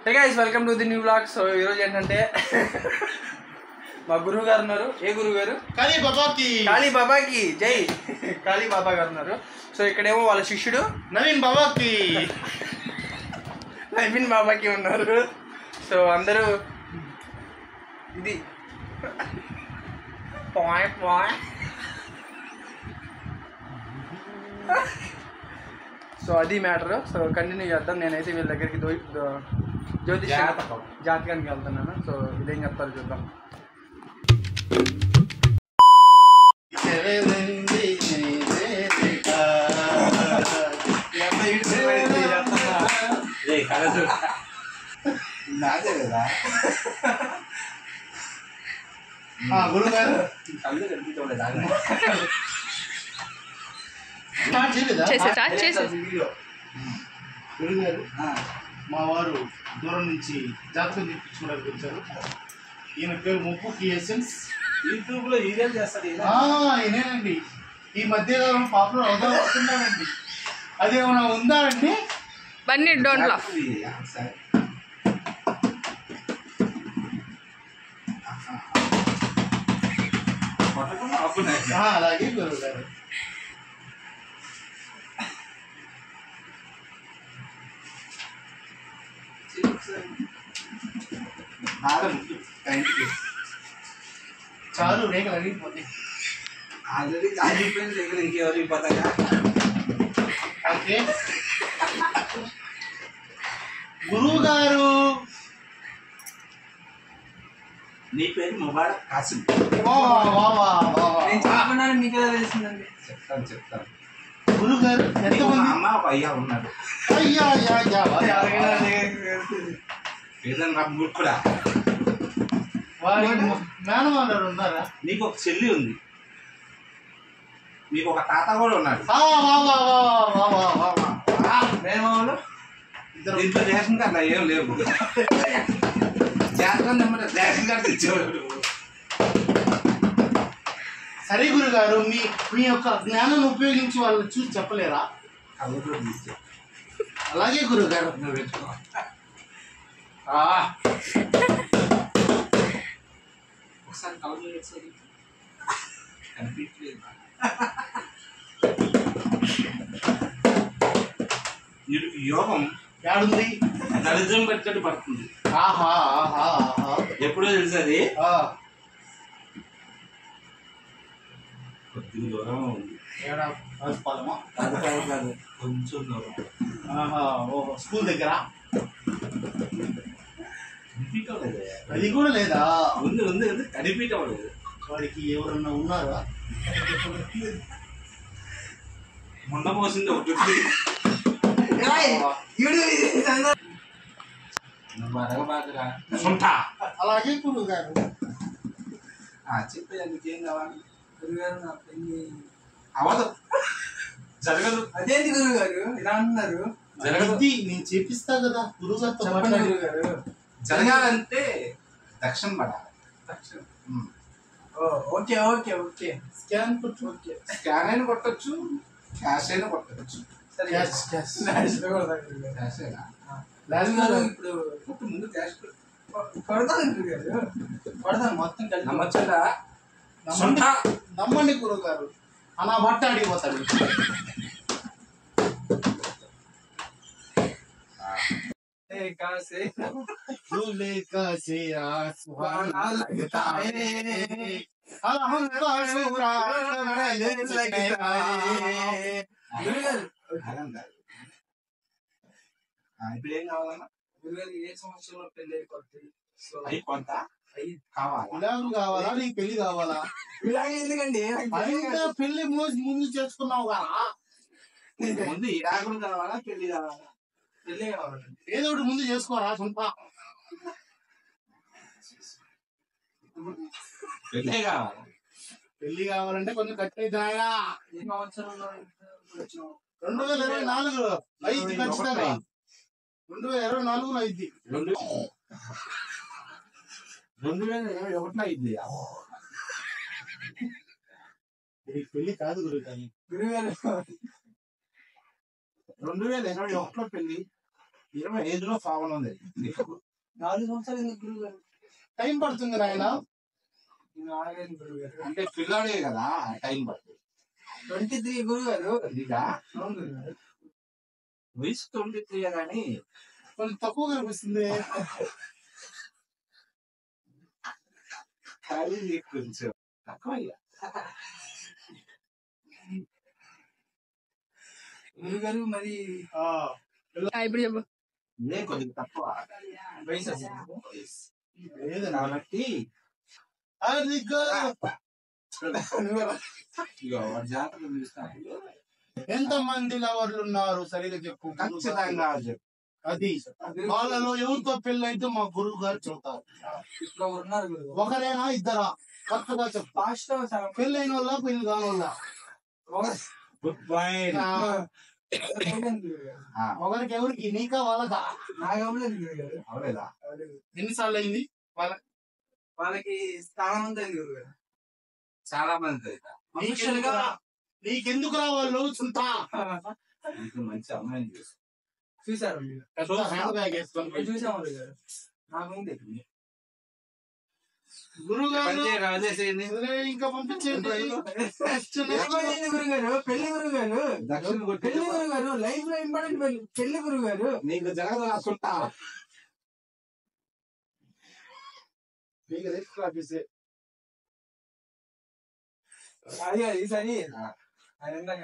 Hey guys, welcome to the new vlog. So ఈరోజు ఏంటంటే మా గురువు గారు ఉన్నారు. ఏ గురువు గారు? కాళీ బాబాకి జై. కాళీ బాబా గారు ఉన్నారు. సో ఇక్కడేమో వాళ్ళ శిష్యుడు నవీన్ బాబాకి ఉన్నారు. సో అందరూ ఇది సో అది మ్యాటర్. సో కంటిన్యూ చేద్దాం. నేనైతే వీళ్ళ దగ్గరికి జ్యోతిష్ జాతకానికి వెళ్తున్నాను. సో ఇదేం చెప్తారు చూద్దాం. గురుగారు గురుగారు మా వారు దూరం నుంచి జాతకం తెప్పించుకోవడానికి వచ్చారు. ఈయన పేరు ముప్పు క్రియేషన్స్. యూట్యూబ్ లో వీడియోలు చేస్తారు. ఈయనేనండి ఈ మధ్యకాలం పాపులర్ అవుతున్నానండి. అదేమన్నా ఉందా అండి? అలాగే గురుగారు. చాలు రేఖలు అడిగిపోతాయి. ఆల్రెడీ ఆగిపోయింది రేఖలు ఇంకెవరికి పోతాయా? ఓకే గురువు గారు నీ పేరు ముబారక్ కాసిం. మీకు ఎలా తెలిసిందండి? చెప్తాను. గురువు గారు ఎంతమంది అమ్మ అయ్యా ఉన్నారు. ఏదన్నా మూర్ఖుడా? వారికి మేనమాలు ఉన్నారా? నీకు ఒక చెల్లి ఉంది, నీకు ఒక తాత కూడా ఉన్నాడు. మేనమామలు దీంట్లో రేషన్ కార్డు ఏం లేవు. జాతకం నెంబర్ రేషన్ కార్డు తెచ్చేవాడు. సరే గురుగారు, మీ యొక్క జ్ఞానాన్ని ఉపయోగించి వాళ్ళని చూసి చెప్పలేరా? అలాగే గురుగారు. ఒకసారి కలర్ కనిపించలేదు. యోగం ఏడుంది? దరిద్రం పెట్టట్టు పడుతుంది. ఎప్పుడో తెలుసది. కొద్దిగా దూరం ఉంది. కొంచెం దూరం. స్కూల్ దగ్గర అది కూడా లేదా? ఉంది కనిపించలేదు. వాడికి ఎవరన్నా ఉన్నారా? మొన్న పోసింది ఒకటి. అలాగే గురువు గారు. చెప్పేది నీకేం కావాలి? గురుగారు నా పెళ్లి అవదు, జరగదు. అదేంటి గురుగారు ఇలా అంటున్నారు? జరగదు. నేను చేపిస్తా కదా గురుగారితో. గురుగారు జరగాలంటే దక్షిణ పడాలి. Okay okay okay. స్కాన్ కొట్టు. స్కాన్ అయినా కొట్టచ్చు, క్యాష్ అయినా కొట్టచ్చు. ఇప్పుడు ముందు క్యాష్ కొడతాను మొత్తం కలిసి. నమ్మచ్చా? నమ్మండి గురువు గారు. అలా బట్ట అడిగిపోతాడు. ఇప్పుడు ఏం కావాలన్నా గురుగారికి ఏ సంవత్సరంలో పెళ్లి అయిపోతుంది? కొంత ఇలాగ కావాలా? నీకు పెళ్లి కావాలా? ఎందుకండి పెళ్లి ముందు చేసుకున్నావు కదా. ముందు ఇడాకులు కావాలా పెళ్లి కావాలా? పెళ్లి కావాలండి. ఏదో ఒకటి ముందు చేసుకోరా సొంత. పెళ్లి కావాలా? పెళ్లి కావాలంటే కొంచెం కట్టయితే. ఏ సంవత్సరంలో 2024 అయింది ఖచ్చితంగా. 2024 అయింది. 2021 అయింది. పెళ్లి కాదు గురుగారు. 2021 పెళ్లి. 25లో ఫావన్ ఉంది. 4 సంవత్సరాలు ఎందుకు గురువు గారు? టైం పడుతుంది నాయన. నేను ఆగలేను గురువు గారు. అంటే పిల్లాడే కదా, టైం పడుతుంది. 23 గురువు గారు. ఇదా అవును గురువు గారు. వయసు 23 కానీ కొంచెం తక్కువ కనిపిస్తుంది. ఖాళీ కొంచెం తక్కువ. గురువు గారు మరి ఇప్పుడు చెప్పు. నేను కొంచెం తక్కువ వయసు అసలు. లేదన్నా. కాబట్టి జాతర చూస్తాను. ఎంత మంది లవర్లు ఉన్నారు సరిగా చెప్పు. ఖచ్చితంగా చెప్పు. అది వాళ్ళలో ఎవరితో పెళ్ళైతే మా గురువు గారు చెప్తారు. ఇక్కడ ఉన్నారు గురువు. ఒకరేనా ఇద్దరా? కరెక్ట్గా చెప్పు. ఫాస్ట్ పెళ్ళైన వాళ్ళ పెళ్లి కాని వాళ్ళ? Good point. ఒకరికి ఎవరికి? నీకా వాళ్ళకా? నాకు అవ్వలేదు గురువు గారు. అవలేదా? ఎన్నిసార్లు అయింది? వాళ్ళకి స్థానం ఉంది గురువు గారు. చాలా మంది నీకెందుకు రా వాళ్ళు చుంటా? మంచి అమ్మాయిని చూసి చూసారు మీరు? హ్యాండ్ బ్యాగ్ వేసుకొని చూసాము గురువు గారు. నాకుంది. గురువు గారు రాజేసేయండి. ఇంకా పంపించేయండి. ఏమైంది గురువు గారు? పెళ్లి గురువు గారు. దక్షిణ పెళ్లి గురువు గారు. లైఫ్ లో ఇంపార్టెంట్ పెళ్లి గురువు గారు. నీకు జగదు రాసుకుంటా. అది ఈసారి ఆయన ఎందాక